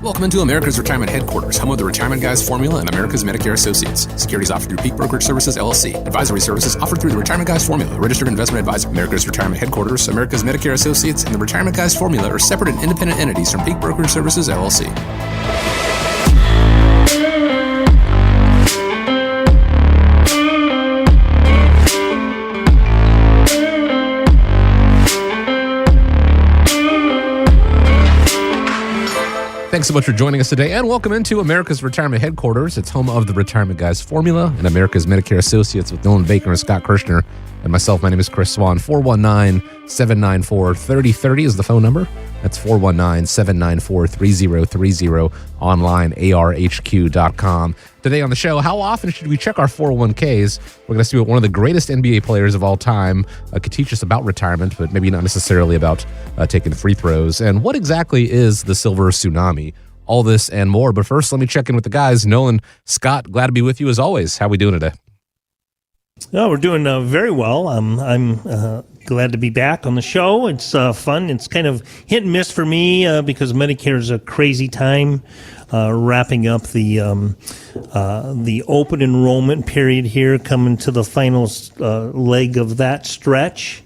Welcome into America's Retirement Headquarters, home of the Retirement Guys Formula and America's Medicare Associates. Securities offered through Peak Brokerage Services, LLC. Advisory services offered through the Retirement Guys Formula, registered investment advisor. America's Retirement Headquarters, America's Medicare Associates, and the Retirement Guys Formula are separate and independent entities from Peak Brokerage Services, LLC. Thanks so much for joining us today, and welcome into America's Retirement Headquarters. It's home of the Retirement Guys Formula and America's Medicare Associates with Nolan Baker and Scott Kirshner. And myself, my name is Chris Swan. 419-794-3030 is the phone number. That's 419-794-3030, online, arhq.com. Today on the show, how often should we check our 401ks? We're going to see what one of the greatest NBA players of all time could teach us about retirement, but maybe not necessarily about taking free throws. And what exactly is the silver tsunami? All this and more. But first, let me check in with the guys. Nolan, Scott, glad to be with you as always. How are we doing today? Oh, we're doing very well. I'm glad to be back on the show. It's fun. It's kind of hit and miss for me because Medicare is a crazy time, wrapping up the open enrollment period here, coming to the final leg of that stretch.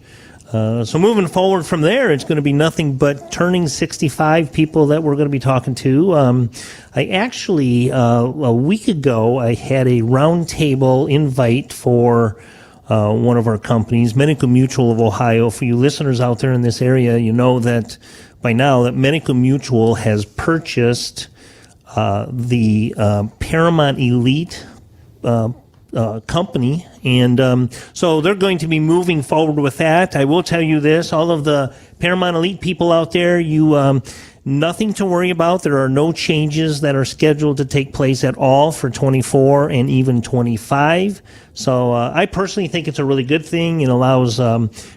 So moving forward from there, it's going to be nothing but turning 65 people that we're going to be talking to. I actually, a week ago, I had a roundtable invite for one of our companies, Medical Mutual of Ohio. For you listeners out there in this area, you know that by now that Medical Mutual has purchased the Paramount Elite company, and so they're going to be moving forward with that. I will tell you this, all of the Paramount Elite people out there, you nothing to worry about. There are no changes that are scheduled to take place at all for 24 and even 25. So I personally think it's a really good thing. It allows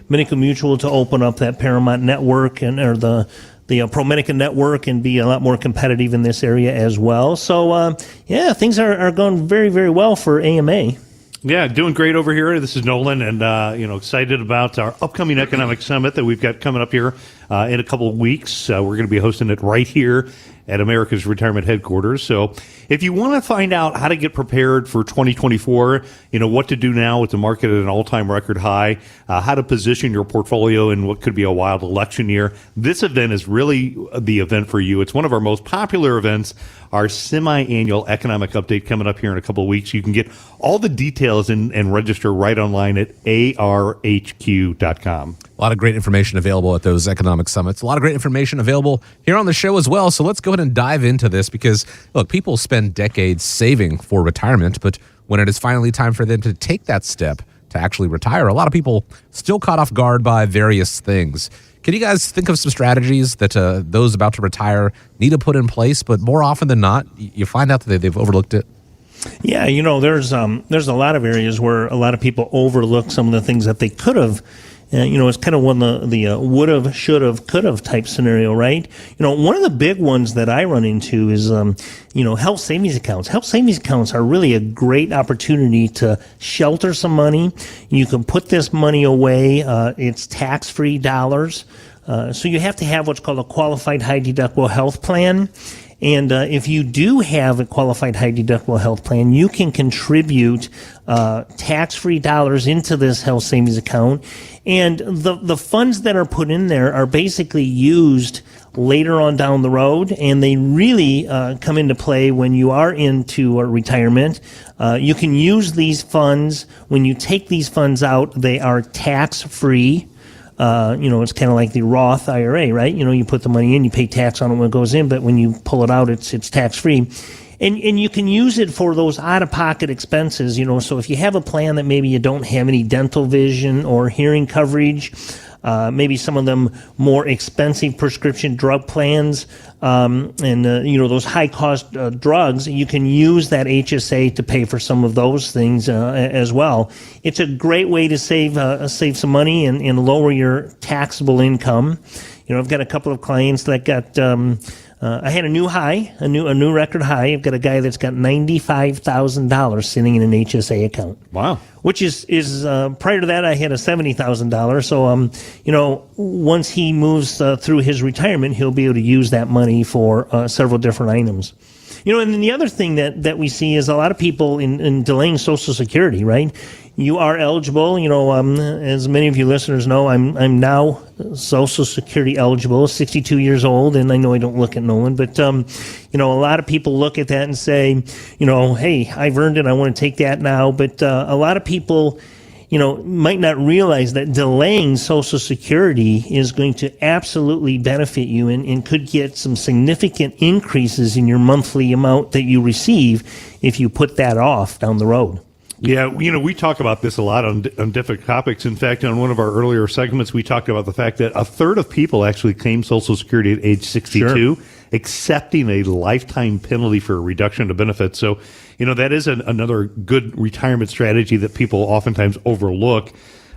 Medical Mutual to open up that Paramount network or the ProMedica network and be a lot more competitive in this area as well. So, yeah, things are going very, very well for AMA. Yeah, doing great over here. This is Nolan, and excited about our upcoming economic summit that we've got coming up here in a couple of weeks. We're going to be hosting it right here at America's Retirement Headquarters. So if you want to find out how to get prepared for 2024, what to do now with the market at an all-time record high, how to position your portfolio in what could be a wild election year, this event is really the event for you. It's one of our most popular events, our semi-annual economic update coming up here in a couple of weeks. You can get all the details and register right online at arhq.com. A lot of great information available at those economic summits. A lot of great information available here on the show as well. So let's go ahead and dive into this because, look, people spend decades saving for retirement, but when it is finally time for them to take that step to actually retire, a lot of people still caught off guard by various things. Can you guys think of some strategies that those about to retire need to put in place, but more often than not, you find out that they've overlooked it? Yeah, there's a lot of areas where a lot of people overlook some of the things that they could have. It's kind of one of the would have, should have, could have type scenario, right? One of the big ones that I run into is, health savings accounts. Health savings accounts are really a great opportunity to shelter some money. You can put this money away. It's tax-free dollars. So you have to have what's called a qualified high deductible health plan. And if you do have a qualified high deductible health plan, you can contribute tax-free dollars into this health savings account. And the funds that are put in there are basically used later on down the road, and they really come into play when you are into retirement. You can use these funds. When you take these funds out, they are tax-free. It's kind of like the Roth IRA, right? You put the money in, you pay tax on it when it goes in, but when you pull it out, it's tax-free. And you can use it for those out-of-pocket expenses, so if you have a plan that maybe you don't have any dental vision or hearing coverage, maybe some of them more expensive prescription drug plans, those high-cost drugs, you can use that HSA to pay for some of those things as well. It's a great way to save some money and lower your taxable income. I've got a couple of clients that got I had a new high, a new record high. I've got a guy that's got $95,000 sitting in an HSA account. Wow. Which is prior to that, I had a $70,000. So, once he moves through his retirement, he'll be able to use that money for several different items. And then the other thing that we see is a lot of people in delaying Social Security, right? You are eligible, as many of you listeners know, I'm now Social Security eligible, 62 years old, and I know I don't look at Nolan, but, a lot of people look at that and say, hey, I've earned it, I want to take that now, but a lot of people, might not realize that delaying Social Security is going to absolutely benefit you and could get some significant increases in your monthly amount that you receive if you put that off down the road. Yeah, we talk about this a lot on different topics. In fact, on one of our earlier segments, we talked about the fact that a third of people actually claim Social Security at age 62, sure, accepting a lifetime penalty for a reduction of benefits. So, that is another good retirement strategy that people oftentimes overlook.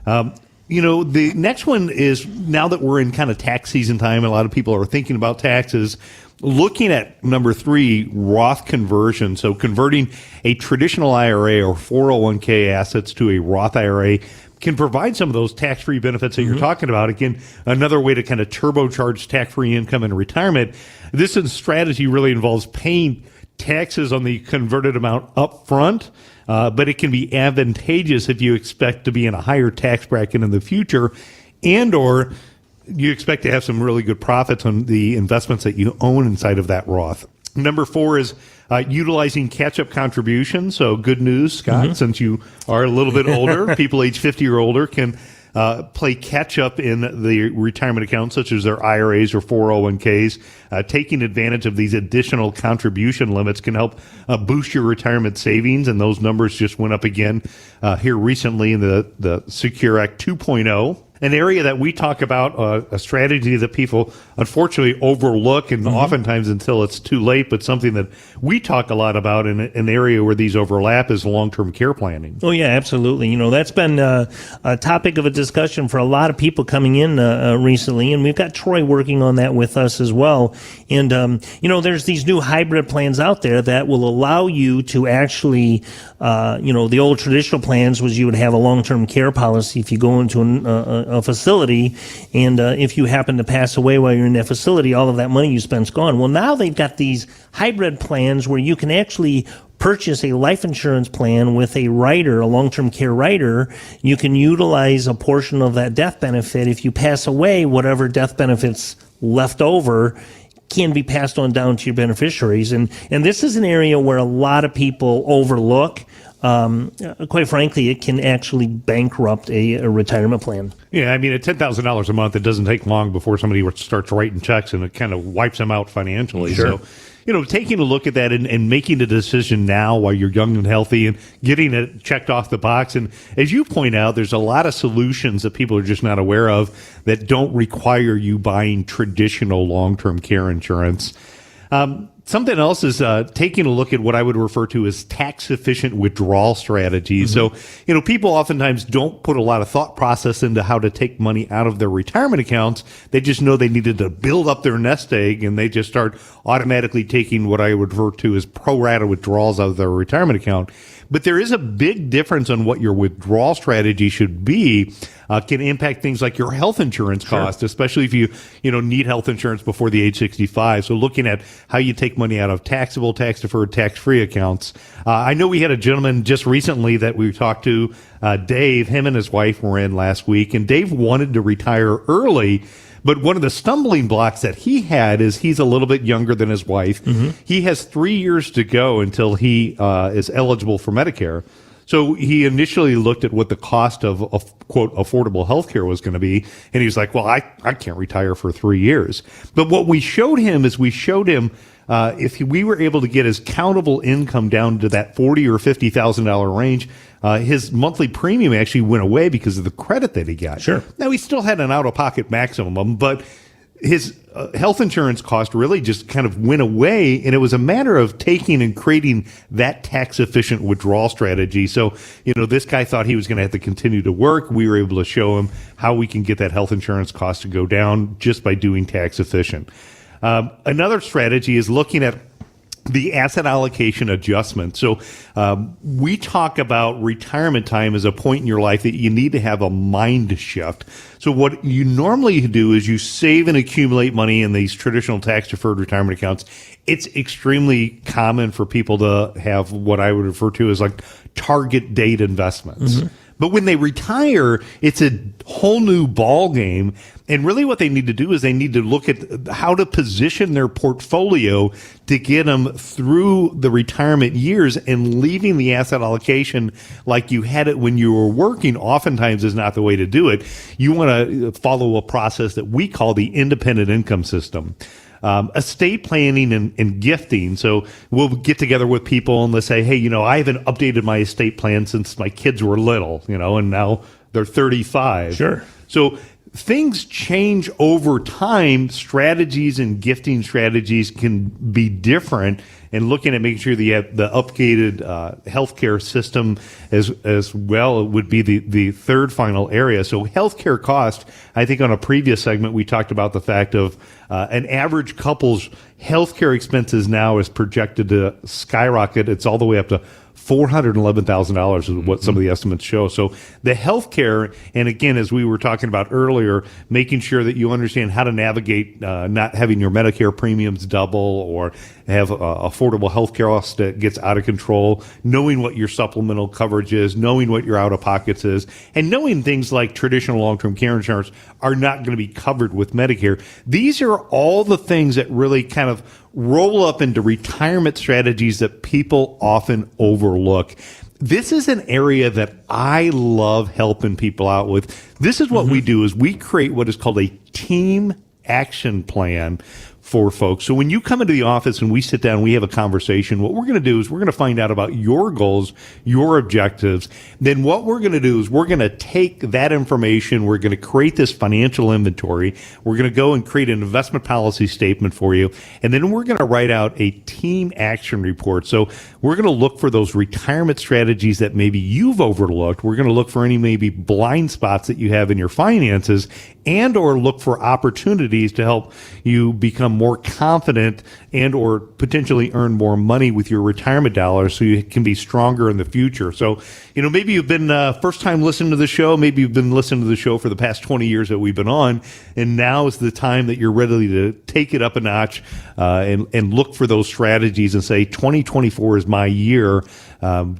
The next one is, now that we're in kind of tax season time, a lot of people are thinking about taxes, looking at number 3, Roth conversion. So converting a traditional IRA or 401k assets to a Roth IRA can provide some of those tax-free benefits that you're talking about. Again, another way to kind of turbocharge tax-free income in retirement. This strategy really involves paying taxes on the converted amount up front, but it can be advantageous if you expect to be in a higher tax bracket in the future, and or you expect to have some really good profits on the investments that you own inside of that Roth. Number 4 is utilizing catch-up contributions. So good news, Scott, since you are a little bit older, people age 50 or older can play catch-up in the retirement accounts, such as their IRAs or 401ks. Taking advantage of these additional contribution limits can help boost your retirement savings, and those numbers just went up again here recently in the Secure Act 2.0. An area that we talk about, a strategy that people unfortunately overlook, and oftentimes until it's too late, but something that we talk a lot about in an area where these overlap, is long-term care planning. Oh, yeah, absolutely. That's been a topic of a discussion for a lot of people coming in recently, and we've got Troy working on that with us as well. And, there's these new hybrid plans out there that will allow you to actually, the old traditional plans was you would have a long-term care policy if you go into a facility, and if you happen to pass away while you're in that facility, all of that money you spent's gone. Well, now they've got these hybrid plans where you can actually purchase a life insurance plan with a rider, a long-term care rider. You can utilize a portion of that death benefit. If you pass away, whatever death benefits left over can be passed on down to your beneficiaries. And this is an area where a lot of people overlook. Quite frankly, it can actually bankrupt a retirement plan. Yeah, I mean, at $10,000 a month, it doesn't take long before somebody starts writing checks, and it kind of wipes them out financially. Sure. So, taking a look at that and making a decision now while you're young and healthy and getting it checked off the box. And as you point out, there's a lot of solutions that people are just not aware of that don't require you buying traditional long-term care insurance. Something else is taking a look at what I would refer to as tax-efficient withdrawal strategies. So, people oftentimes don't put a lot of thought process into how to take money out of their retirement accounts. They just know they needed to build up their nest egg, and they just start automatically taking what I would refer to as pro rata withdrawals out of their retirement account. But there is a big difference on what your withdrawal strategy should be. Can impact things like your health insurance cost, especially if you need health insurance before the age 65. So looking at how you take money out of taxable, tax-deferred, tax-free accounts. I know we had a gentleman just recently that we talked to, Dave. Him and his wife were in last week, and Dave wanted to retire early. But one of the stumbling blocks that he had is he's a little bit younger than his wife. He has 3 years to go until he is eligible for Medicare. So he initially looked at what the cost of quote, affordable health care was going to be. And he was like, well, I can't retire for 3 years. But what we showed him is if we were able to get his countable income down to that $40,000 or $50,000 range, his monthly premium actually went away because of the credit that he got. Sure. Now, he still had an out-of-pocket maximum, but his health insurance cost really just kind of went away, and it was a matter of taking and creating that tax-efficient withdrawal strategy. So, this guy thought he was going to have to continue to work. We were able to show him how we can get that health insurance cost to go down just by doing tax-efficient. Another strategy is looking at the asset allocation adjustment. So we talk about retirement time as a point in your life that you need to have a mind shift. So what you normally do is you save and accumulate money in these traditional tax-deferred retirement accounts. It's extremely common for people to have what I would refer to as like target date investments. Mm-hmm. But when they retire, it's a whole new ball game. And really what they need to do is they need to look at how to position their portfolio to get them through the retirement years, and leaving the asset allocation like you had it when you were working oftentimes is not the way to do it. You want to follow a process that we call the independent income system. Estate planning and gifting. So we'll get together with people and let's say, hey, I haven't updated my estate plan since my kids were little, and now they're 35. Sure. So things change over time. Strategies and gifting strategies can be different, and looking at making sure that you have the updated healthcare system as well would be the third final area. So healthcare cost, I think on a previous segment, we talked about the fact of an average couple's healthcare expenses now is projected to skyrocket. It's all the way up to $411,000 is what some of the estimates show. So the healthcare, and again, as we were talking about earlier, making sure that you understand how to navigate not having your Medicare premiums double or have affordable healthcare costs that gets out of control, knowing what your supplemental coverage is, knowing what your out-of-pockets is, and knowing things like traditional long-term care insurance are not going to be covered with Medicare. These are all the things that really kind of roll up into retirement strategies that people often overlook. This is an area that I love helping people out with. This is what we do, is we create what is called a team action plan for folks. So when you come into the office and we sit down, we have a conversation, what we're going to do is we're going to find out about your goals, your objectives. Then what we're going to do is we're going to take that information, we're going to create this financial inventory, we're going to go and create an investment policy statement for you, and then we're going to write out a team action report. So we're going to look for those retirement strategies that maybe you've overlooked. We're going to look for any maybe blind spots that you have in your finances, and or look for opportunities to help you become more confident and or potentially earn more money with your retirement dollars so you can be stronger in the future. So, maybe you've been first time listening to the show. Maybe you've been listening to the show for the past 20 years that we've been on, and now is the time that you're ready to take it up a notch and look for those strategies and say 2024 is my year.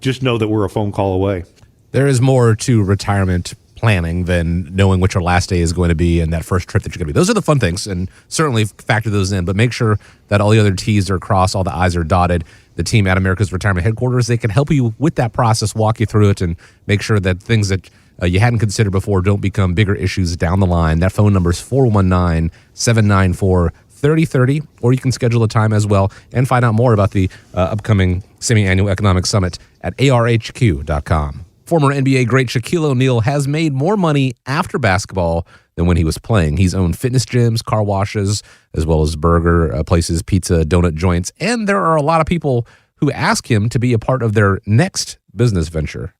Just know that we're a phone call away. There is more to retirement planning than knowing what your last day is going to be and that first trip that you're going to be. Those are the fun things, and certainly factor those in, but make sure that all the other T's are crossed, all the I's are dotted. The team at America's Retirement Headquarters, they can help you with that process, walk you through it, and make sure that things that you hadn't considered before don't become bigger issues down the line. That phone number is 419-794-3030, or you can schedule a time as well and find out more about the upcoming semi-annual economic summit at arhq.com. Former NBA great Shaquille O'Neal has made more money after basketball than when he was playing. He's owned fitness gyms, car washes, as well as burger places, pizza, donut joints. And there are a lot of people who ask him to be a part of their next business venture.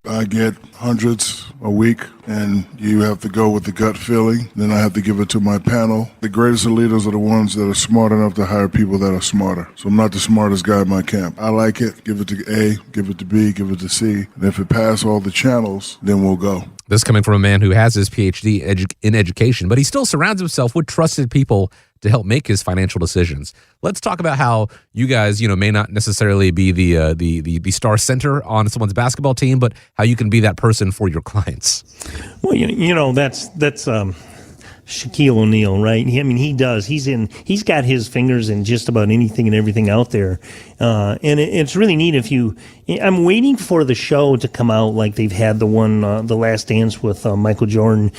I get hundreds a week, and you have to go with the gut feeling. Then I have to give it to my panel. The greatest of leaders are the ones that are smart enough to hire people that are smarter. So I'm not the smartest guy in my camp. I like it. Give it to A, give it to B, give it to C. And if it passes all the channels, then we'll go. This coming from a man who has his PhD in education, but he still surrounds himself with trusted people to help make his financial decisions. Let's talk about how you guys, may not necessarily be the star center on someone's basketball team, but how you can be that person for your clients. Well, that's Shaquille O'Neal, right? He does. He's got his fingers in just about anything and everything out there. And it's really neat I'm waiting for the show to come out like they've had the one, The Last Dance with Michael Jordan.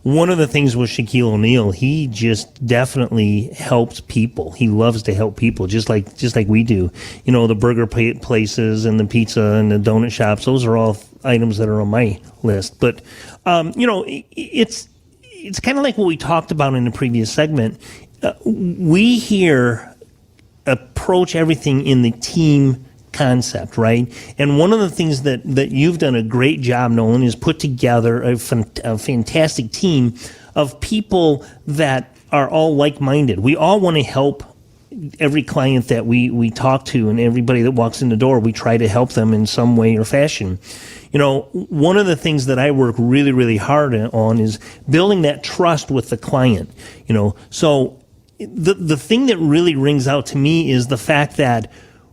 One of the things with Shaquille O'Neal, he just definitely helps people. He loves to help people, just like we do. The burger places and the pizza and the donut shops, those are all items that are on my list. But, it's kind of like what we talked about in the previous segment. We here approach everything in the team concept, right? And one of the things that you've done a great job, Nolan, is put together a fantastic team of people that are all like-minded. We all want to help every client that we talk to, and everybody that walks in the door, we try to help them in some way or fashion. One of the things that I work really, really hard on is building that trust with the client. So the thing that really rings out to me is the fact that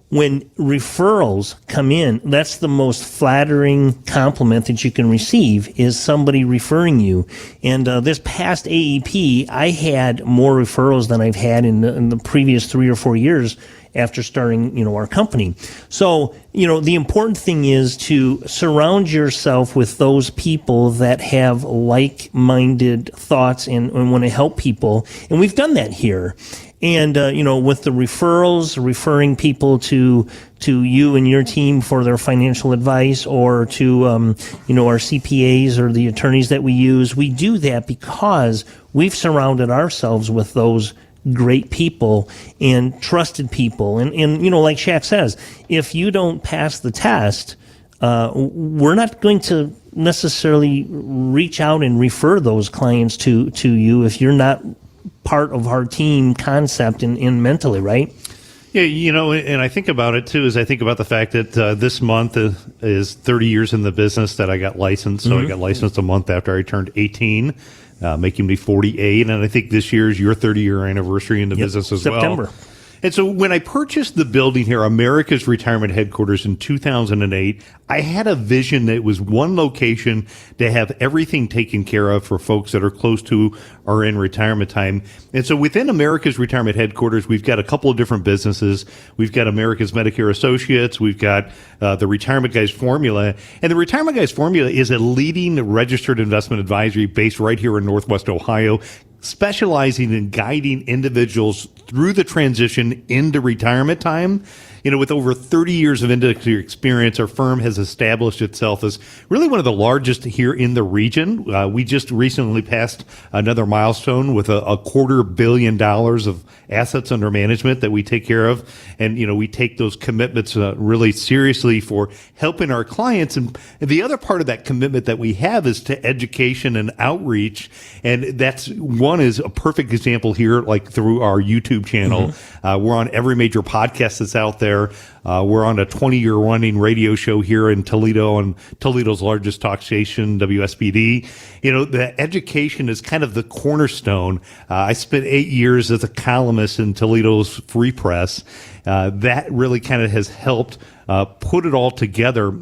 when referrals come in, that's the most flattering compliment that you can receive, is somebody referring you. And this past AEP, I had more referrals than I've had in the previous 3 or 4 years after starting, our company. So, the important thing is to surround yourself with those people that have like-minded thoughts and want to help people. And we've done that here. And, with the referrals, referring people to you and your team for their financial advice, or to, our CPAs or the attorneys that we use, we do that because we've surrounded ourselves with those great people and trusted people. And like Shaq says, if you don't pass the test, we're not going to necessarily reach out and refer those clients to you if you're not part of our team concept and mentally, right? Yeah, and I think about it too, I think about the fact that this month is 30 years in the business that I got licensed. So I got licensed a month after I turned 18, making me 48. And I think this year is your 30-year anniversary in the business as September. well. And so when I purchased the building here, America's Retirement Headquarters, in 2008, I had a vision that it was one location to have everything taken care of for folks that are close to or in retirement time. And so within America's Retirement Headquarters, we've got a couple of different businesses. We've got America's Medicare Associates. We've got the Retirement Guys Formula. And the Retirement Guys Formula is a leading registered investment advisory based right here in Northwest Ohio, specializing in guiding individuals through the transition into retirement time. With over 30 years of industry experience, our firm has established itself as really one of the largest here in the region. We just recently passed another milestone with a $250 million of assets under management that we take care of. And, we take those commitments really seriously for helping our clients. And the other part of that commitment that we have is to education and outreach. And that's one is a perfect example here, like through our YouTube channel. We're on every major podcast that's out there. We're on a 20-year running radio show here in Toledo, on Toledo's largest talk station, WSBD. The education is kind of the cornerstone. I spent 8 years as a columnist in Toledo's Free Press. That really kind of has helped put it all together.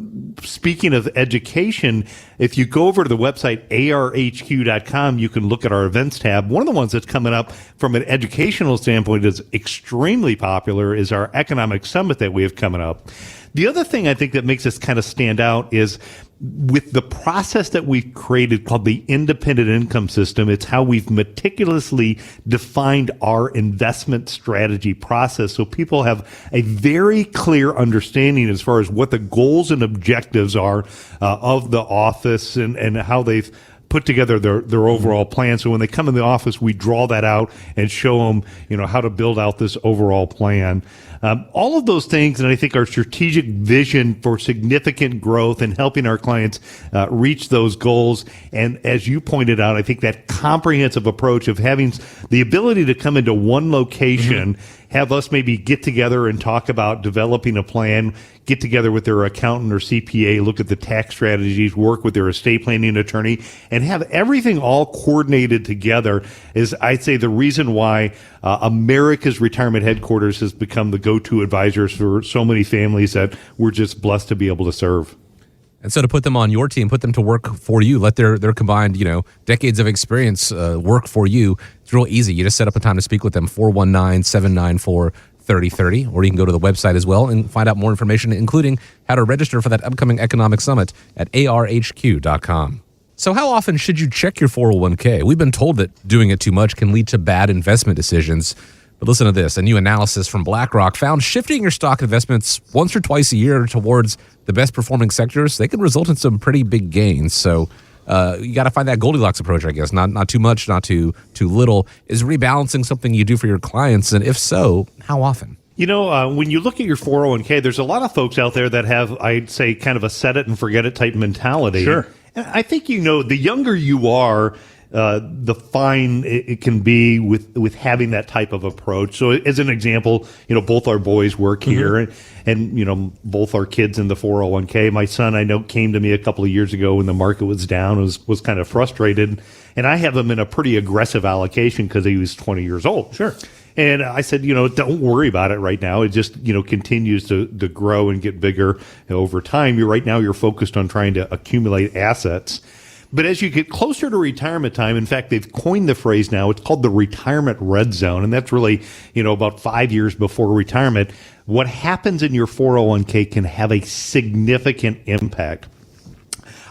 Speaking of education, if you go over to the website arhq.com, you can look at our events tab. One of the ones that's coming up from an educational standpoint is extremely popular is our economic summit that we have coming up. The other thing I think that makes us kind of stand out is with the process that we've created called the independent income system. It's how we've meticulously defined our investment strategy process, so people have a very clear understanding as far as what the goals and objectives are of the office and how they've put together their overall plan. So when they come in the office, we draw that out and show them, how to build out this overall plan. All of those things, and I think our strategic vision for significant growth and helping our clients reach those goals. And as you pointed out, I think that comprehensive approach of having the ability to come into one location, have us maybe get together and talk about developing a plan, get together with their accountant or CPA, look at the tax strategies, work with their estate planning attorney, and have everything all coordinated together is, I'd say, the reason why America's Retirement Headquarters has become the go-to advisors for so many families that we're just blessed to be able to serve. And so to put them on your team, put them to work for you, let their combined, decades of experience work for you. It's real easy. You just set up a time to speak with them, 419-794-3030, or you can go to the website as well and find out more information, including how to register for that upcoming economic summit at arhq.com. So how often should you check your 401k? We've been told that doing it too much can lead to bad investment decisions. But listen to this. A new analysis from BlackRock found shifting your stock investments once or twice a year towards the best performing sectors, they can result in some pretty big gains. So you got to find that Goldilocks approach, I guess. Not too much, not too little. Is rebalancing something you do for your clients? And if so, how often? When you look at your 401k, there's a lot of folks out there that have, I'd say, kind of a set it and forget it type mentality. Sure. And I think, the younger you are, the fine it can be with having that type of approach. So as an example, both our boys work here, and both our kids in the 401k. My son, I know, came to me a couple of years ago when the market was down, was kind of frustrated, and I have him in a pretty aggressive allocation because he was 20 years old. Sure. And I said, don't worry about it right now. It just, continues to grow and get bigger over time. Right now you're focused on trying to accumulate assets. But as you get closer to retirement time, in fact, they've coined the phrase now, it's called the retirement red zone. And that's really, about 5 years before retirement. What happens in your 401k can have a significant impact.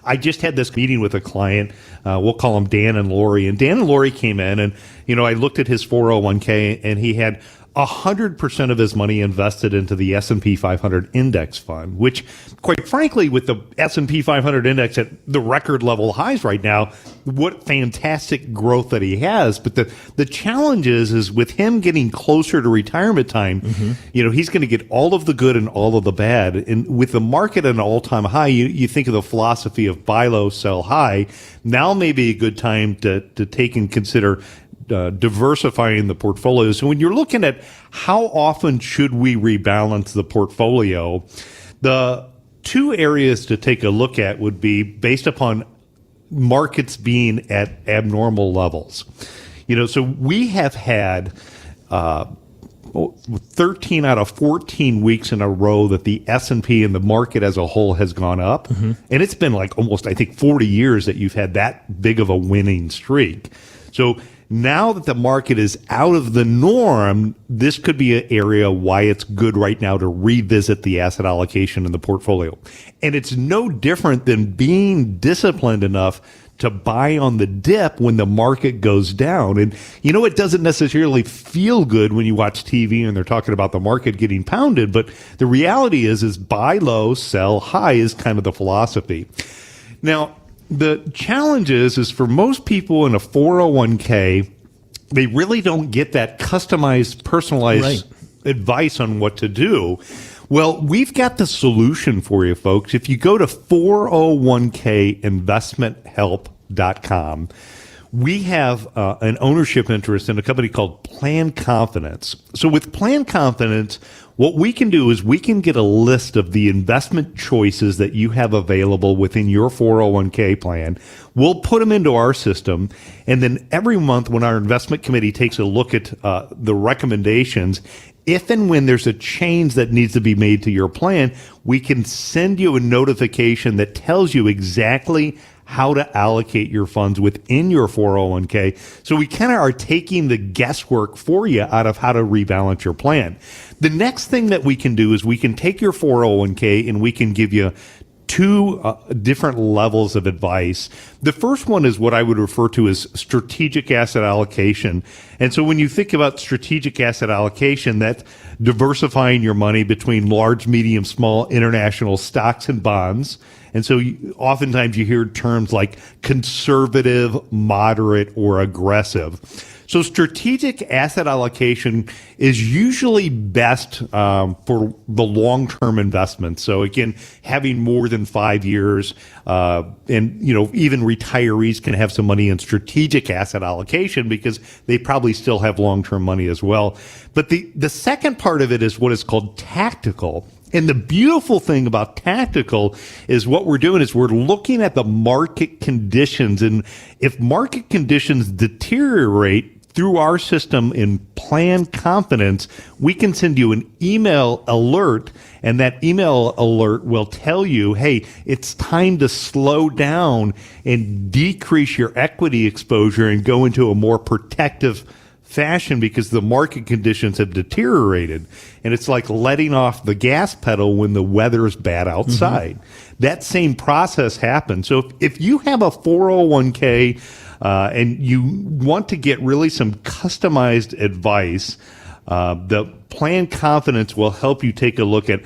I just had this meeting with a client. We'll call them Dan and Lori. And Dan and Lori came in, and I looked at his 401k, and he had 100% of his money invested into the S&P 500 index fund, which, quite frankly, with the S&P 500 index at the record level highs right now, what fantastic growth that he has. But the challenge is with him getting closer to retirement time, he's going to get all of the good and all of the bad. And with the market at an all-time high, you think of the philosophy of buy low, sell high. Now may be a good time to take and consider diversifying the portfolio. So when you're looking at how often should we rebalance the portfolio, the two areas to take a look at would be based upon markets being at abnormal levels. So we have had 13 out of 14 weeks in a row that the S&P and the market as a whole has gone up. And it's been like almost, I think, 40 years that you've had that big of a winning streak. So now that the market is out of the norm, this could be an area why it's good right now to revisit the asset allocation in the portfolio. And it's no different than being disciplined enough to buy on the dip when the market goes down. And it doesn't necessarily feel good when you watch TV and they're talking about the market getting pounded, but the reality is buy low, sell high is kind of the philosophy. Now, the challenge is for most people in a 401k, they really don't get that customized, personalized advice on what to do. Well, we've got the solution for you, folks. If you go to 401kinvestmenthelp.com, we have an ownership interest in a company called Plan Confidence. So with Plan Confidence, what we can do is we can get a list of the investment choices that you have available within your 401k plan. We'll put them into our system. And then every month when our investment committee takes a look at the recommendations, if and when there's a change that needs to be made to your plan, we can send you a notification that tells you exactly how to allocate your funds within your 401k. So we kind of are taking the guesswork for you out of how to rebalance your plan. The next thing that we can do is we can take your 401k and we can give you two different levels of advice. The first one is what I would refer to as strategic asset allocation. And so when you think about strategic asset allocation, that's diversifying your money between large, medium, small, international stocks and bonds. And so oftentimes you hear terms like conservative, moderate, or aggressive. So strategic asset allocation is usually best for the long-term investment. So again, having more than 5 years, and even retirees can have some money in strategic asset allocation because they probably still have long-term money as well. But the second part of it is what is called tactical. And the beautiful thing about tactical is what we're doing is we're looking at the market conditions. And if market conditions deteriorate through our system in Plan Confidence, we can send you an email alert, and that email alert will tell you, hey, it's time to slow down and decrease your equity exposure and go into a more protective fashion because the market conditions have deteriorated. And it's like letting off the gas pedal when the weather is bad outside. That same process happens. So if you have a 401k and you want to get really some customized advice, the Plan Confidence will help you take a look at,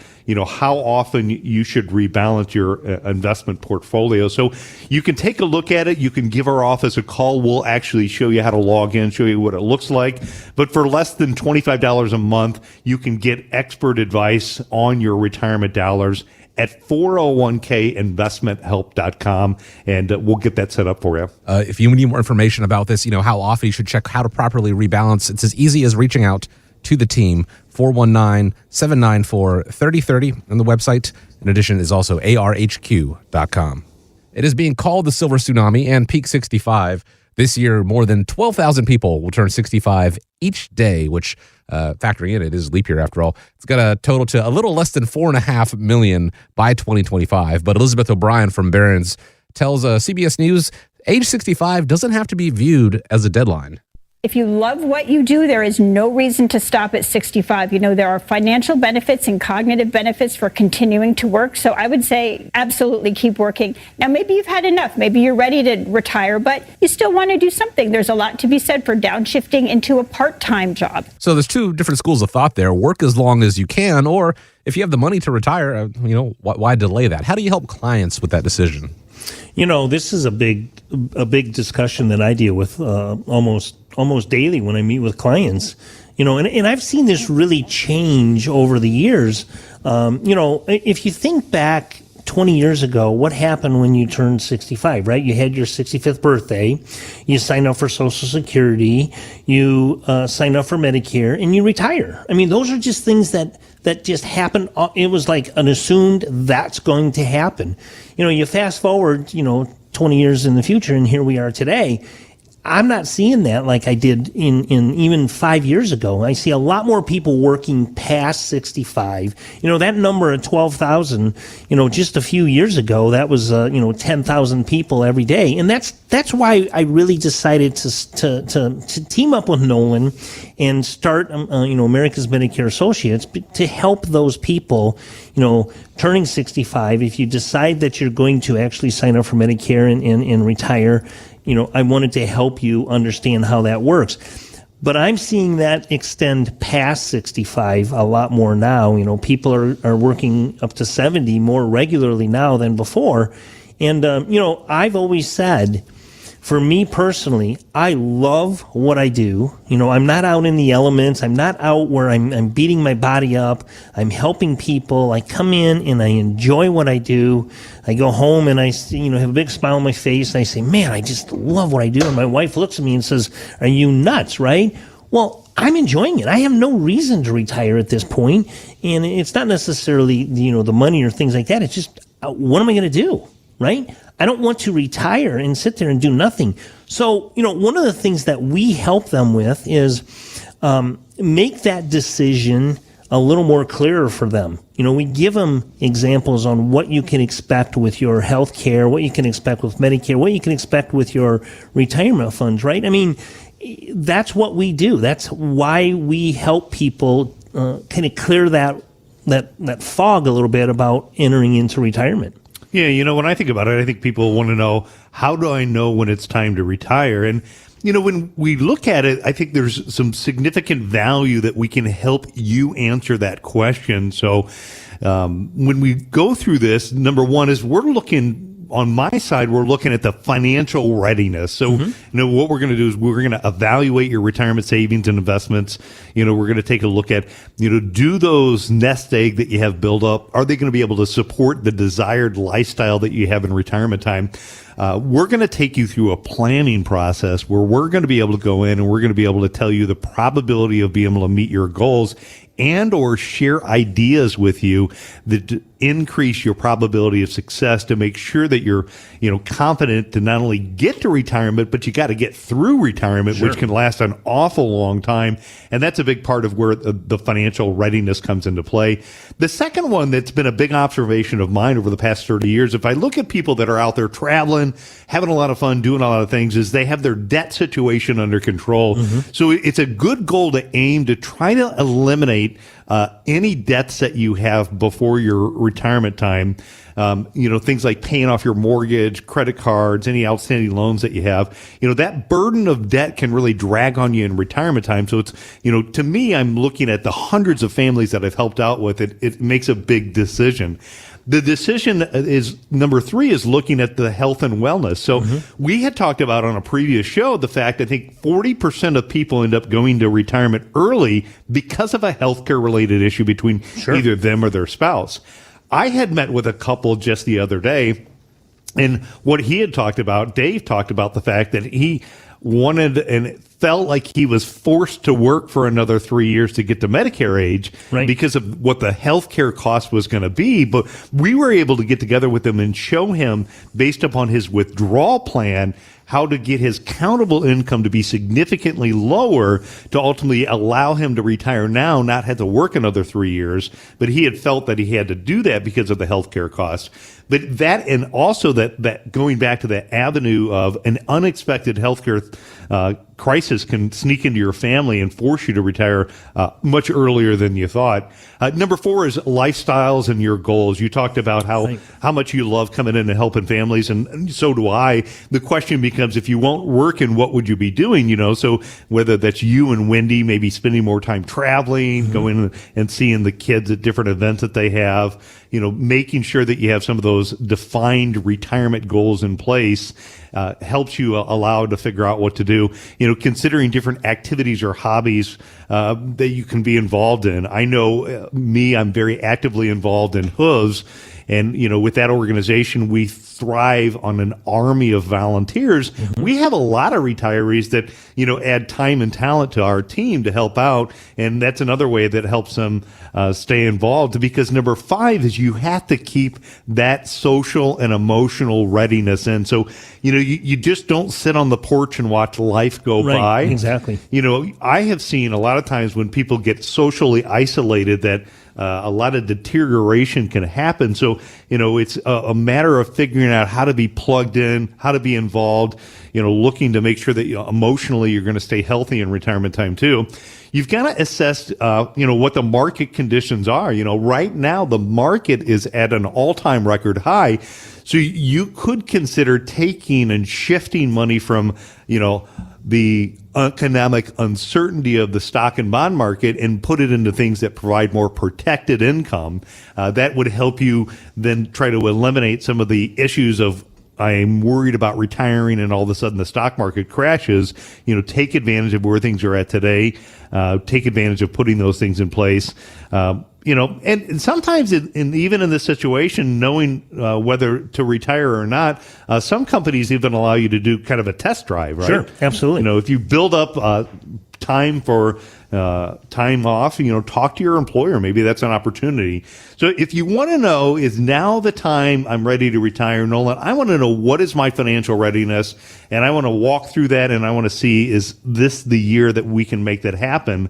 how often you should rebalance your investment portfolio. So you can take a look at it. You can give our office a call. We'll actually show you how to log in, show you what it looks like. But for less than $25 a month, you can get expert advice on your retirement dollars at 401kinvestmenthelp.com, and we'll get that set up for you. If you need more information about this, how often you should check how to properly rebalance, it's as easy as reaching out to the team, 419-794-3030, and the website, in addition, is also arhq.com. It is being called the Silver Tsunami and Peak 65. This year, more than 12,000 people will turn 65 each day, which, factoring in it is leap year after all. It's got a total to a little less than 4.5 million by 2025. But Elizabeth O'Brien from Barron's tells CBS News age 65 doesn't have to be viewed as a deadline. If you love what you do, there is no reason to stop at 65. There are financial benefits and cognitive benefits for continuing to work. So I would say absolutely keep working. Now, maybe you've had enough. Maybe you're ready to retire, but you still want to do something. There's a lot to be said for downshifting into a part-time job. So there's two different schools of thought there. Work as long as you can, or if you have the money to retire, why delay that? How do you help clients with that decision? This is a big discussion that I deal with almost daily when I meet with clients. And I've seen this really change over the years. If you think back 20 years ago, what happened when you turned 65, right? You had your 65th birthday, you signed up for Social Security, you signed up for Medicare, and you retire. I mean, those are just things that just happened. It was like an assumed that's going to happen. You fast forward, 20 years in the future, and here we are today. I'm not seeing that like I did in even 5 years ago. I see a lot more people working past 65. That number of 12,000, just a few years ago, that was 10,000 people every day, and that's why I really decided to team up with Nolan and start America's Medicare Associates to help those people turning 65. If you decide that you're going to actually sign up for Medicare and retire, I wanted to help you understand how that works. But I'm seeing that extend past 65 a lot more now. People are working up to 70 more regularly now than before. And, I've always said, for me personally, I love what I do. I'm not out in the elements. I'm not out where I'm beating my body up. I'm helping people. I come in and I enjoy what I do. I go home and I have a big smile on my face. And I say, man, I just love what I do. And my wife looks at me and says, are you nuts, right? Well, I'm enjoying it. I have no reason to retire at this point. And it's not necessarily, the money or things like that. It's just, what am I going to do, right? I don't want to retire and sit there and do nothing. So, one of the things that we help them with is make that decision a little more clearer for them. We give them examples on what you can expect with your health care, what you can expect with Medicare, what you can expect with your retirement funds, right? I mean, that's what we do. That's why we help people kind of clear that fog a little bit about entering into retirement. Yeah, when I think about it, I think people want to know, how do I know when it's time to retire? And, when we look at it, I think there's some significant value that we can help you answer that question. So when we go through this, number one is on my side, we're looking at the financial readiness. So, what we're going to do is we're going to evaluate your retirement savings and investments. We're going to take a look at, do those nest egg that you have built up, are they going to be able to support the desired lifestyle that you have in retirement time? We're going to take you through a planning process where we're going to be able to go in and we're going to be able to tell you the probability of being able to meet your goals and or share ideas with you that increase your probability of success to make sure that you're, confident to not only get to retirement, but you got to get through retirement, which can last an awful long time. And that's a big part of where the financial readiness comes into play. The second one that's been a big observation of mine over the past 30 years, if I look at people that are out there traveling, having a lot of fun, doing a lot of things, is they have their debt situation under control. So it's a good goal to aim to try to eliminate eliminate any debts that you have before your retirement time. Things like paying off your mortgage, credit cards, any outstanding loans that you have, that burden of debt can really drag on you in retirement time. So it's, to me, I'm looking at the hundreds of families that I've helped out with it. It makes a big decision. The decision is number 3 is looking at the health and wellness. So we had talked about on a previous show the fact I think 40% of people end up going to retirement early because of a healthcare related issue between either them or their spouse. I had met with a couple just the other day, and what he had talked about, Dave talked about the fact that he wanted and felt like he was forced to work for another 3 years to get to Medicare age because of what the healthcare cost was going to be. But we were able to get together with him and show him, based upon his withdrawal plan, how to get his countable income to be significantly lower to ultimately allow him to retire now, not have to work another 3 years. But he had felt that he had to do that because of the healthcare costs. But that, and also that going back to the avenue of an unexpected healthcare crisis can sneak into your family and force you to retire much earlier than you thought. Number 4 is lifestyles and your goals. You talked about how much you love coming in and helping families, and so do I. The question becomes, if you won't work, and what would you be doing? So whether that's you and Wendy, maybe spending more time traveling, going and seeing the kids at different events that they have, making sure that you have some of those defined retirement goals in place helps you allow to figure out what to do. Considering different activities or hobbies that you can be involved in. I know I'm very actively involved in Hooves. And, with that organization, we thrive on an army of volunteers. We have a lot of retirees that, add time and talent to our team to help out. And that's another way that helps them stay involved, because number 5 is you have to keep that social and emotional readiness. And so, you just don't sit on the porch and watch life go by. Exactly. I have seen a lot of times when people get socially isolated that a lot of deterioration can happen. So, it's a matter of figuring out how to be plugged in, how to be involved, looking to make sure that emotionally you're going to stay healthy in retirement time too. You've got to assess, what the market conditions are. Right now the market is at an all-time record high. So you could consider taking and shifting money from, the economic uncertainty of the stock and bond market and put it into things that provide more protected income. That would help you then try to eliminate some of the issues of, I'm worried about retiring and all of a sudden the stock market crashes. Take advantage of where things are at today. Take advantage of putting those things in place. And sometimes even in this situation, knowing whether to retire or not, some companies even allow you to do kind of a test drive, right? Sure, absolutely. If you build up time for time off, talk to your employer. Maybe that's an opportunity. So if you want to know, is now the time I'm ready to retire, Nolan, I want to know, what is my financial readiness? And I want to walk through that, and I want to see, is this the year that we can make that happen?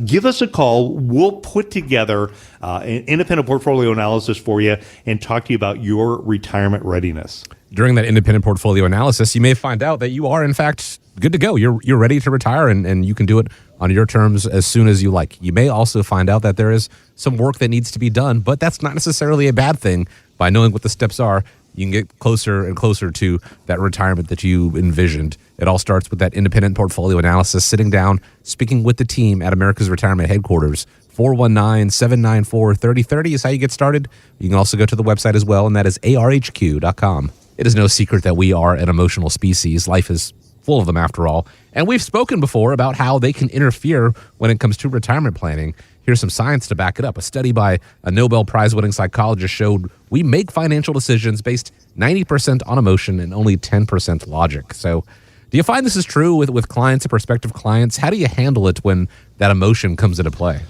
Give us a call. We'll put together an independent portfolio analysis for you and talk to you about your retirement readiness. During that independent portfolio analysis, you may find out that you are, in fact, good to go. You're ready to retire, and you can do it on your terms as soon as you like. You may also find out that there is some work that needs to be done, but that's not necessarily a bad thing. By knowing what the steps are, you can get closer and closer to that retirement that you envisioned. It all starts with that independent portfolio analysis, sitting down, speaking with the team at America's Retirement Headquarters. 419-794-3030 is how you get started. You can also go to the website as well, and that is arhq.com. It is no secret that we are an emotional species. Life is full of them, after all. And we've spoken before about how they can interfere when it comes to retirement planning. Here's some science to back it up. A study by a Nobel Prize-winning psychologist showed we make financial decisions based 90% on emotion and only 10% logic. So do you find this is true with clients and prospective clients? How do you handle it when that emotion comes into play?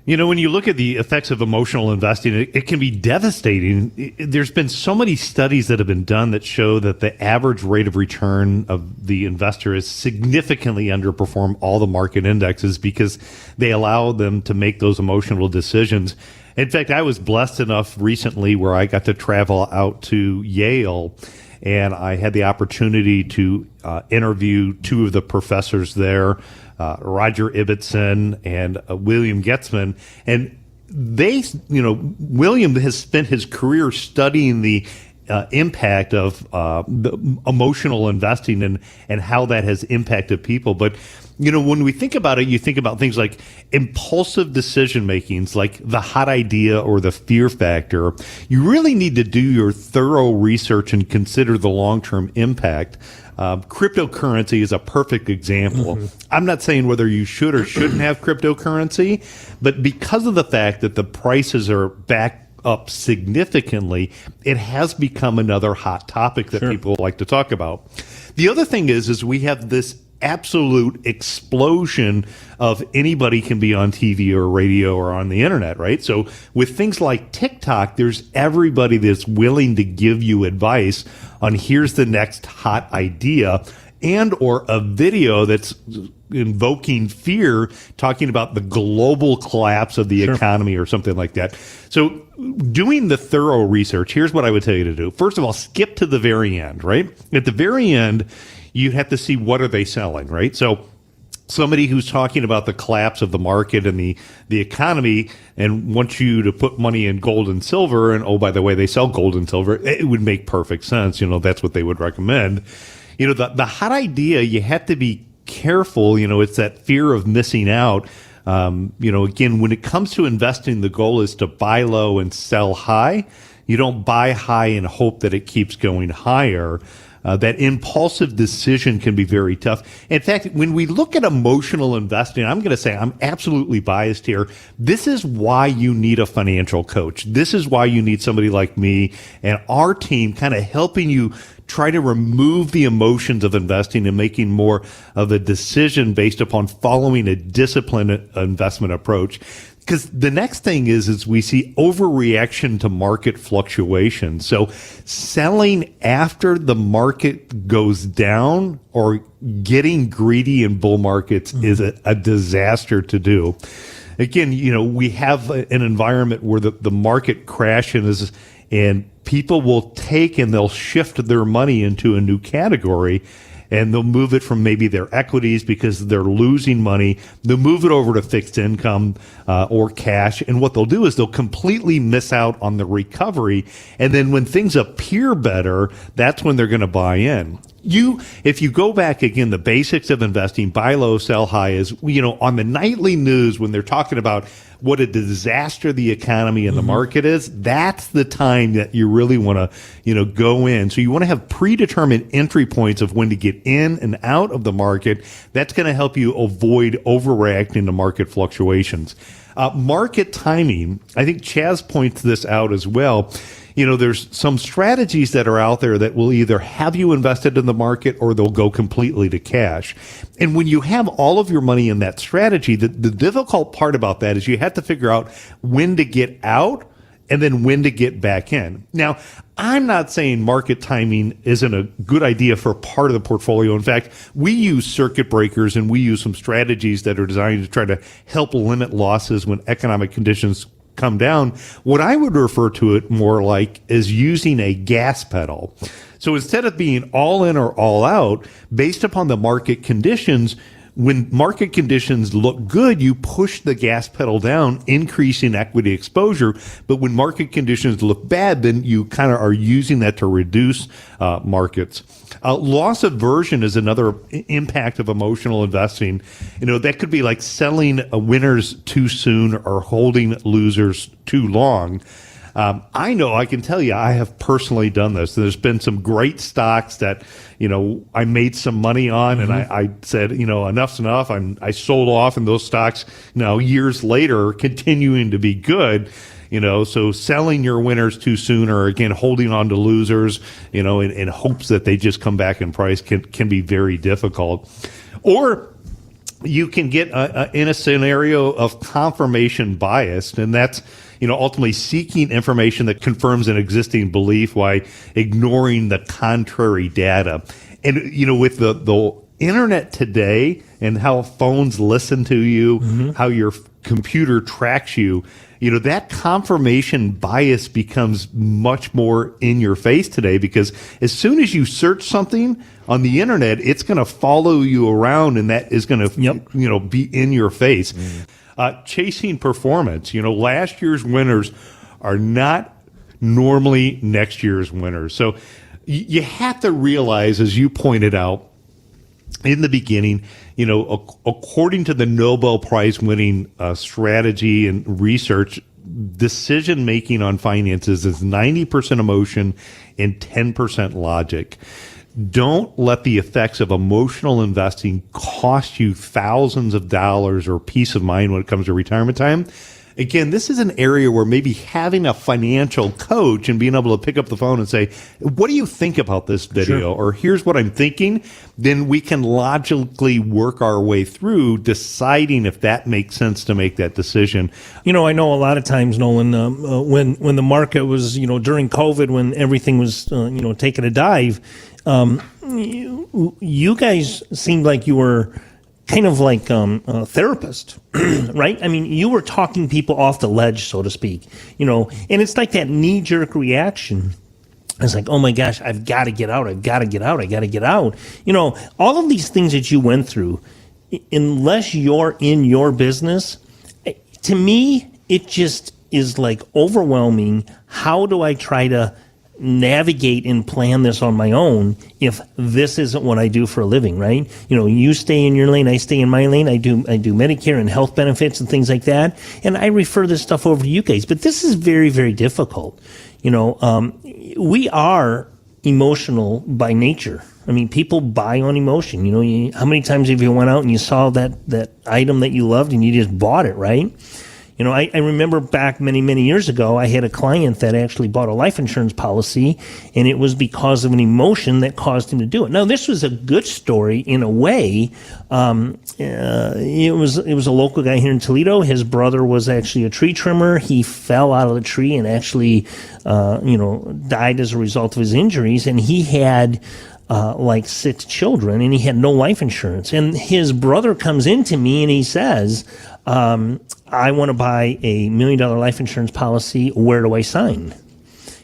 When you look at the effects of emotional investing, it can be devastating. There's been so many studies that have been done that show that the average rate of return of the investor is significantly underperform all the market indexes because they allow them to make those emotional decisions. In fact, I was blessed enough recently where I got to travel out to Yale. and I had the opportunity to interview two of the professors there, Roger Ibbotson and William Getzman, and they, William has spent his career studying the impact of the emotional investing and how that has impacted people. But, when we think about it, you think about things like impulsive decision makings, like the hot idea or the fear factor. You really need to do your thorough research and consider the long-term impact. Cryptocurrency is a perfect example. I'm not saying whether you should or shouldn't have cryptocurrency, but because of the fact that the prices are back up significantly, it has become another hot topic that people like to talk about. The other thing is we have this absolute explosion of anybody can be on TV or radio or on the internet, right? So with things like TikTok, there's everybody that's willing to give you advice on here's the next hot idea and or a video that's invoking fear, talking about the global collapse of the economy or something like that. So doing the thorough research, here's what I would tell you to do. First of all, skip to the very end, right? At the very end, you have to see what are they selling, right? So somebody who's talking about the collapse of the market and the economy and wants you to put money in gold and silver, and oh, by the way, they sell gold and silver, it would make perfect sense. That's what they would recommend. The hot idea, you have to be careful. It's that fear of missing out. Again, when it comes to investing, the goal is to buy low and sell high. You don't buy high and hope that it keeps going higher. That impulsive decision can be very tough. In fact, when we look at emotional investing, I'm going to say I'm absolutely biased here. This is why you need a financial coach. This is why you need somebody like me and our team kind of helping you try to remove the emotions of investing and making more of a decision based upon following a disciplined investment approach. Because the next thing is we see overreaction to market fluctuations. So selling after the market goes down or getting greedy in bull markets is a disaster to do. Again, we have an environment where the market crashes and people will take and they'll shift their money into a new category. And they'll move it from maybe their equities because they're losing money. They'll move it over to fixed income or cash. And what they'll do is they'll completely miss out on the recovery. And then when things appear better, that's when they're going to buy in. If you go back again, the basics of investing, buy low, sell high is, on the nightly news when they're talking about what a disaster the economy and the market is, that's the time that you really want to, go in. So you want to have predetermined entry points of when to get in and out of the market. That's going to help you avoid overreacting to market fluctuations. Market timing, I think Chaz points this out as well. There's some strategies that are out there that will either have you invested in the market or they'll go completely to cash. And when you have all of your money in that strategy, the difficult part about that is you have to figure out when to get out and then when to get back in. Now, I'm not saying market timing isn't a good idea for part of the portfolio. In fact, we use circuit breakers and we use some strategies that are designed to try to help limit losses when economic conditions come down. What I would refer to it more like is using a gas pedal. So instead of being all in or all out, based upon the market conditions, when market conditions look good, you push the gas pedal down, increasing equity exposure. But when market conditions look bad, then you kind of are using that to reduce markets. Loss aversion is another impact of emotional investing. That could be like selling winners too soon or holding losers too long. I can tell you, I have personally done this. There's been some great stocks that, I made some money on and I said, enough's enough. I sold off and those stocks, years later are continuing to be good. So selling your winners too soon or again, holding on to losers, in hopes that they just come back in price can be very difficult. Or you can get in a scenario of confirmation bias, and that's, ultimately seeking information that confirms an existing belief while ignoring the contrary data. And, with the internet today and how phones listen to you, how your computer tracks you, that confirmation bias becomes much more in your face today, because as soon as you search something on the internet, it's going to follow you around, and that is going to, be in your face. Chasing performance. Last year's winners are not normally next year's winners. So you have to realize, as you pointed out in the beginning, according to the Nobel Prize winning strategy and research, decision making on finances is 90% emotion and 10% logic. Don't let the effects of emotional investing cost you thousands of dollars or peace of mind when it comes to retirement time. Again, this is an area where maybe having a financial coach and being able to pick up the phone and say, what do you think about this video? Sure. Or here's what I'm thinking. Then we can logically work our way through deciding if that makes sense to make that decision. I know a lot of times, Nolan, when the market was, during COVID, when everything was, taking a dive, you guys seemed like you were kind of like a therapist, right? I mean, you were talking people off the ledge, so to speak, and it's like that knee-jerk reaction. It's like, oh my gosh, I've got to get out. I've got to get out. I got to get out. All of these things that you went through, unless you're in your business, to me, it just is like overwhelming. How do I try to navigate and plan this on my own if this isn't what I do for a living, right? You stay in your lane, I stay in my lane. I do Medicare and health benefits and things like that, and I refer this stuff over to you guys. But this is very, very difficult. We are emotional by nature. I mean, people buy on emotion. How many times have you went out and you saw that item that you loved and you just bought it, right? I remember back many, many years ago, I had a client that actually bought a life insurance policy, and it was because of an emotion that caused him to do it. Now, this was a good story in a way. It was a local guy here in Toledo. His brother was actually a tree trimmer. He fell out of the tree and actually, died as a result of his injuries, and he had like 6 children, and he had no life insurance. And his brother comes into me and he says, I want to buy a $1 million life insurance policy. Where do I sign?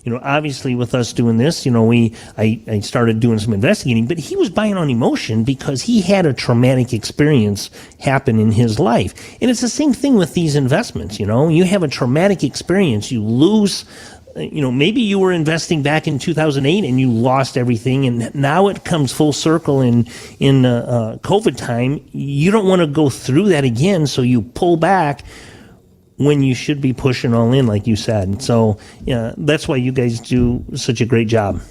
Obviously with us doing this, I started doing some investigating, but he was buying on emotion because he had a traumatic experience happen in his life. And it's the same thing with these investments. You have a traumatic experience, you lose. Maybe you were investing back in 2008 and you lost everything, and now it comes full circle in COVID time. You don't want to go through that again, so you pull back when you should be pushing all in, like you said. So that's why you guys do such a great job.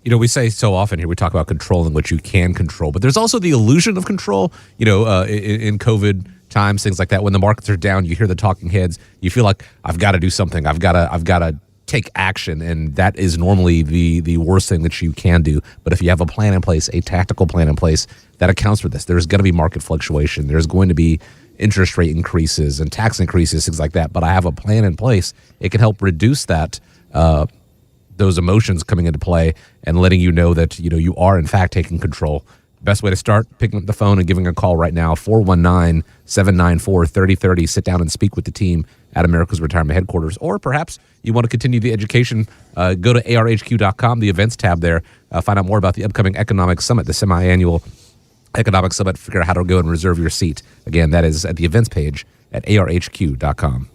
We say so often here, we talk about controlling what you can control, but there's also the illusion of control, in COVID times, things like that. When the markets are down, you hear the talking heads, you feel like I've got to do something. I've got to take action, and that is normally the worst thing that you can do. But if you have a plan in place, a tactical plan in place that accounts for this, there's going to be market fluctuation, there's going to be interest rate increases and tax increases, things like that. But I have a plan in place. It can help reduce that those emotions coming into play and letting you know that you are in fact taking control. Best way to start, picking up the phone and giving a call right now, 419-794-3030. Sit down and speak with the team at America's Retirement Headquarters. Or perhaps you want to continue the education, go to arhq.com, the events tab there. Find out more about the upcoming Economic Summit, the semi-annual Economic Summit. Figure out how to go and reserve your seat. Again, that is at the events page at arhq.com.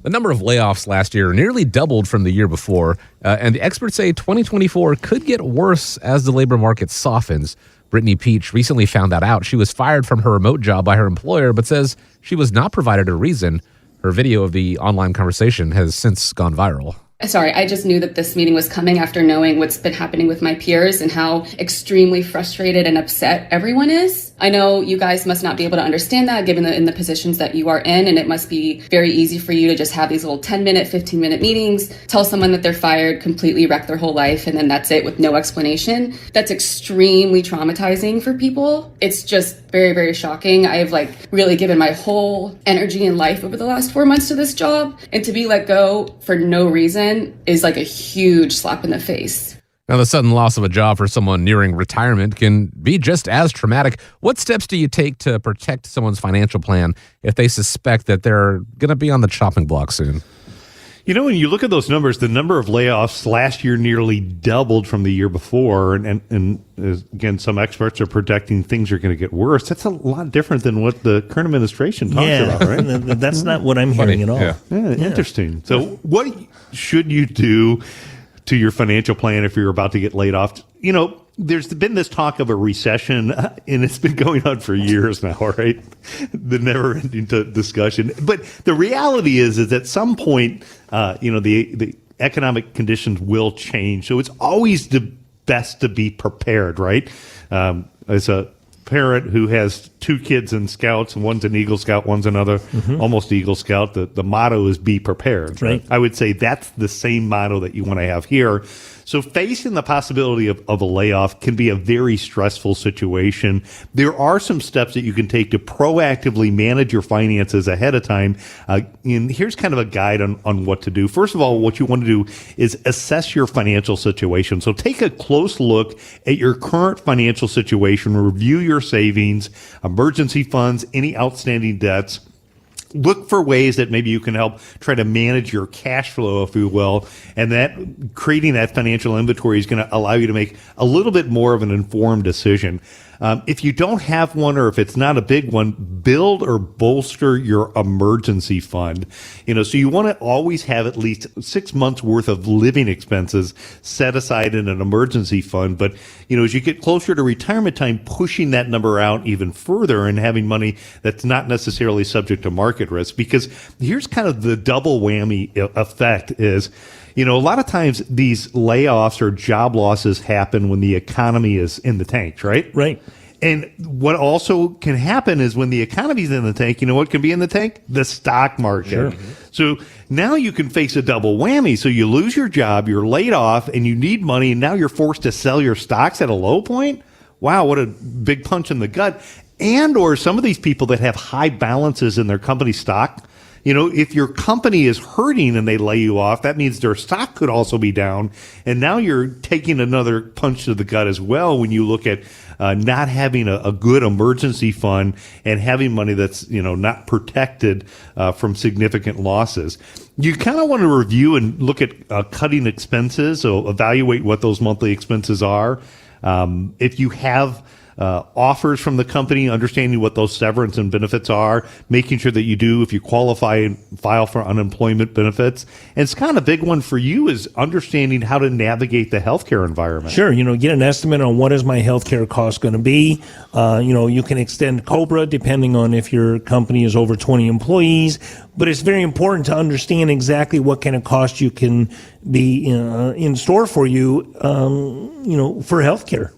The number of layoffs last year nearly doubled from the year before, and the experts say 2024 could get worse as the labor market softens. Brittany Peach recently found that out. She was fired from her remote job by her employer, but says she was not provided a reason. Her video of the online conversation has since gone viral. Sorry, I just knew that this meeting was coming after knowing what's been happening with my peers and how extremely frustrated and upset everyone is. I know you guys must not be able to understand that given in the positions that you are in, and it must be very easy for you to just have these little 10-minute, 15-minute meetings, tell someone that they're fired, completely wreck their whole life, and then that's it with no explanation. That's extremely traumatizing for people. It's just very, very shocking. I've really given my whole energy and life over the last 4 months to this job, and to be let go for no reason is like a huge slap in the face. Now, the sudden loss of a job for someone nearing retirement can be just as traumatic. What steps do you take to protect someone's financial plan if they suspect that they're going to be on the chopping block soon? You know, when you look at those numbers, the number of layoffs last year nearly doubled from the year before. And again, some experts are predicting things are going to get worse. That's a lot different than what the current administration talks about, right? That's not what I'm hearing at all. Yeah, interesting. So what should you do to your financial plan if you're about to get laid off? You know, there's been this talk of a recession, and it's been going on for years now, right? The never-ending discussion. But the reality is at some point, the economic conditions will change. So it's always the best to be prepared, right? As a parent who has two kids in Scouts, and one's an Eagle Scout, one's another almost Eagle Scout, the motto is be prepared. Right. I would say that's the same motto that you want to have here. So facing the possibility of a layoff can be a very stressful situation. There are some steps that you can take to proactively manage your finances ahead of time. And here's kind of a guide on what to do. First of all, what you want to do is assess your financial situation. So take a close look at your current financial situation, review your savings, emergency funds, any outstanding debts. Look for ways that maybe you can help try to manage your cash flow, if you will, and that creating that financial inventory is going to allow you to make a little bit more of an informed decision. If you don't have one, or if it's not a big one, build or bolster your emergency fund. So you want to always have at least 6 months worth of living expenses set aside in an emergency fund. But, as you get closer to retirement time, pushing that number out even further and having money that's not necessarily subject to market risk. Because here's kind of the double whammy effect is, a lot of times these layoffs or job losses happen when the economy is in the tank, right? Right. And what also can happen is when the economy's in the tank, what can be in the tank? The stock market. Sure. So now you can face a double whammy. So you lose your job, you're laid off, and you need money, and now you're forced to sell your stocks at a low point. Wow, what a big punch in the gut. And or some of these people that have high balances in their company stock, if your company is hurting and they lay you off, that means their stock could also be down. And now you're taking another punch to the gut as well when you look at not having a good emergency fund and having money that's, not protected from significant losses. You kind of want to review and look at cutting expenses, so evaluate what those monthly expenses are. If you have offers from the company, understanding what those severance and benefits are, making sure that you do, if you qualify, and file for unemployment benefits. And it's kind of a big one for you is understanding how to navigate the healthcare environment. Sure. Get an estimate on what is my healthcare cost going to be. You can extend COBRA depending on if your company is over 20 employees. But it's very important to understand exactly what kind of cost you can be in store for you, for healthcare.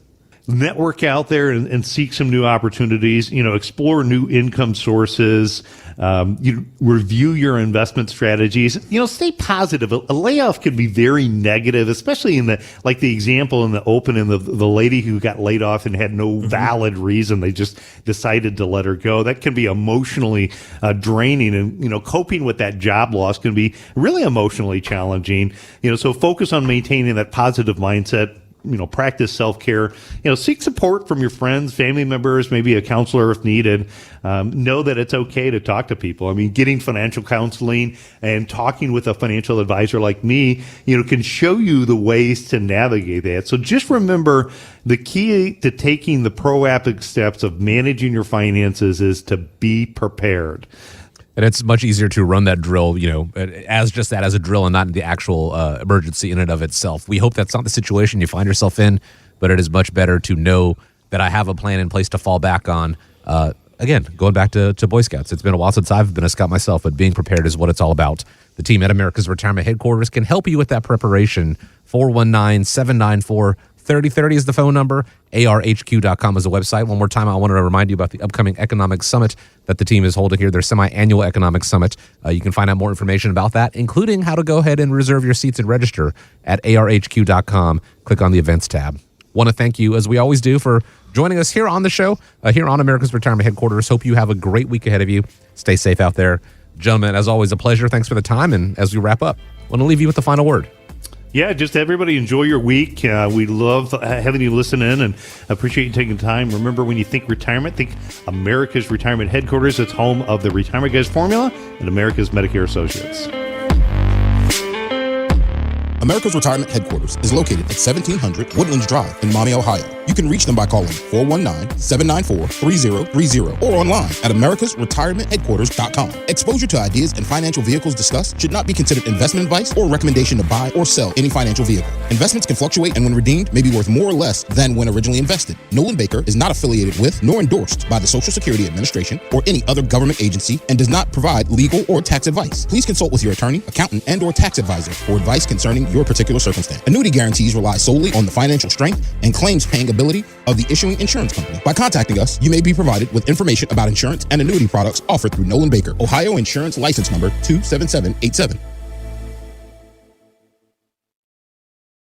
Network out there and seek some new opportunities, explore new income sources, you review your investment strategies, stay positive. A layoff can be very negative, especially in the example in the open and the lady who got laid off and had no valid reason. They just decided to let her go. That can be emotionally draining, and, coping with that job loss can be really emotionally challenging. So focus on maintaining that positive mindset. Practice self-care, seek support from your friends, family members, maybe a counselor if needed. Know that it's okay to talk to people. Getting financial counseling and talking with a financial advisor like me, can show you the ways to navigate that. So just remember the key to taking the proactive steps of managing your finances is to be prepared. And it's much easier to run that drill, as just that, as a drill, and not the actual emergency in and of itself. We hope that's not the situation you find yourself in, but it is much better to know that I have a plan in place to fall back on. Again, going back to Boy Scouts, it's been a while since I've been a Scout myself, but being prepared is what it's all about. The team at America's Retirement Headquarters can help you with that preparation. 419-794-3030 is the phone number. ARHQ.com is the website. One more time, I wanted to remind you about the upcoming economic summit that the team is holding here, their semi-annual economic summit. You can find out more information about that, including how to go ahead and reserve your seats and register at ARHQ.com. Click on the events tab. Want to thank you, as we always do, for joining us here on the show, here on America's Retirement Headquarters. Hope you have a great week ahead of you. Stay safe out there. Gentlemen, as always, a pleasure. Thanks for the time. And as we wrap up, I want to leave you with the final word. Yeah, just everybody enjoy your week. We love having you listen in and appreciate you taking time. Remember, when you think retirement, think America's Retirement Headquarters. It's home of the Retirement Guys Formula and America's Medicare Associates. America's Retirement Headquarters is located at 1700 Woodlands Drive in Maumee, Ohio. You can reach them by calling 419-794-3030 or online at americasretirementheadquarters.com. Exposure to ideas and financial vehicles discussed should not be considered investment advice or recommendation to buy or sell any financial vehicle. Investments can fluctuate and when redeemed may be worth more or less than when originally invested. Nolan Baker is not affiliated with nor endorsed by the Social Security Administration or any other government agency and does not provide legal or tax advice. Please consult with your attorney, accountant, and or tax advisor for advice concerning your particular circumstance. Annuity guarantees rely solely on the financial strength and claims paying ability of the issuing insurance company. By contacting us, you may be provided with information about insurance and annuity products offered through Nolan Baker, Ohio Insurance License Number 27787.